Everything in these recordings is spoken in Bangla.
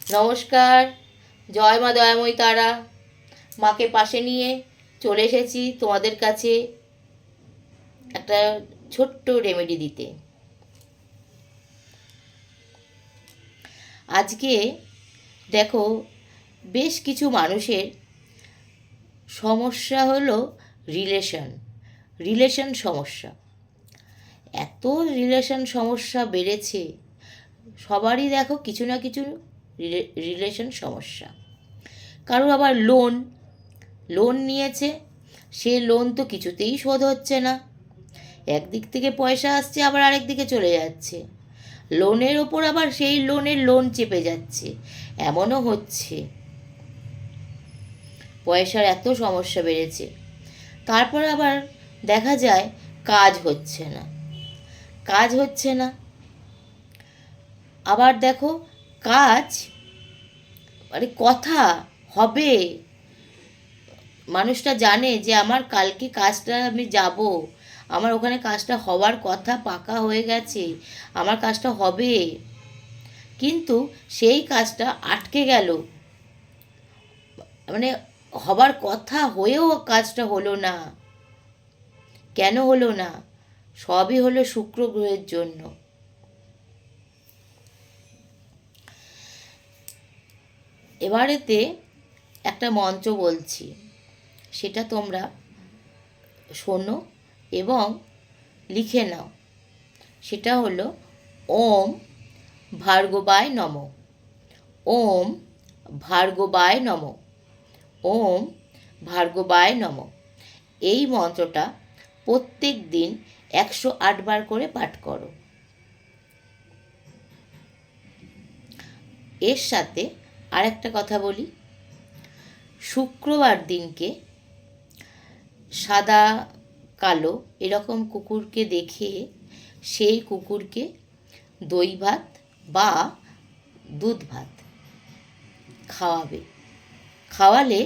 নমস্কার। জয় মা দয়াময়ী তারা। মাকে পাশে নিয়ে চলে এসেছি তোমাদের কাছে একটা ছোট্ট রেমেডি দিতে। আজকে দেখো, বেশ কিছু মানুষের সমস্যা হলো রিলেশন সমস্যা। এত রিলেশন সমস্যা বেড়েছে, সবারই দেখো কিছু না কিছু রিলেশন সমস্যা। কারো আবার লোন নিয়েছে, সে লোন তো কিছুতেই শোধ হচ্ছে না। একদিক থেকে পয়সা আসছে, আবার আরেক দিকে চলে যাচ্ছে। লোনের ওপর আবার সেই লোন চেপে যাচ্ছে, এমনও হচ্ছে। পয়সার এত সমস্যা বেড়েছে। তারপর আবার দেখা যায় কাজ হচ্ছে না। আবার দেখো, কাজ কথা হবে, মানুষটা জানে যে আমার কালকে কাজটা আমি যাব, আমার ওখানে কাজটা হওয়ার কথা, পাকা হয়ে গেছে, আমার কাজটা হবে, কিন্তু সেই কাজটা আটকে গেল। হবার কথা হয়েও কাজটা হলো না। কেন হলো না? সবই হলো শুক্র গ্রহের জন্য। এবারেতে একটা মন্ত্র বলছি, সেটা তোমরা শোনো এবং লিখে নাও। সেটা হলো ওম ভার্গবায় নমঃ, ওম ভার্গবায় নমঃ, ওম ভার্গবায় নমঃ। এই মন্ত্রটা প্রত্যেক দিন 108 বার করে পাঠ করো। এর সাথে আরেকটা কথা বলি, শুক্রবার দিনকে সাদা কালো এরকম কুকুরকে দেখে সেই কুকুরকে দই ভাত বা দুধ ভাত খাওয়ালে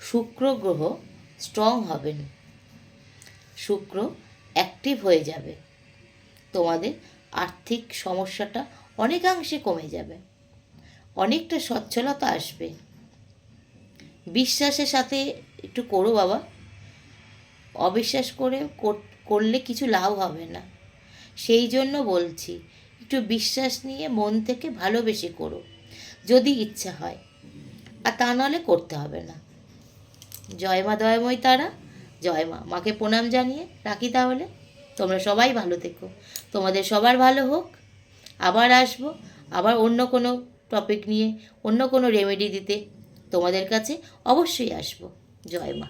শুক্র গ্রহ স্ট্রং হবেন, শুক্র অ্যাক্টিভ হয়ে যাবে, তোমাদের আর্থিক সমস্যাটা অনেকাংশে কমে যাবে, অনেকটা সচ্ছলতা আসবে। বিশ্বাসের সাথে একটু করো বাবা, অবিশ্বাস করলে কিছু লাভ হবে না। সেই জন্য বলছি, একটু বিশ্বাস নিয়ে মন থেকে ভালোবেসে করো যদি ইচ্ছা হয়, আর তা নাহলে করতে হবে না। জয় মা দয়াময়ী তারা, জয় মা। মাকে প্রণাম জানিয়ে রাখি তাহলে। তোমরা সবাই ভালো থেকো, তোমাদের সবার ভালো হোক। আবার আসবো, আবার অন্য কোনো টপিক নিয়ে, অন্য কোনো রেমেডি দিতে তোমাদের কাছে অবশ্যই আসবো। জয় মা।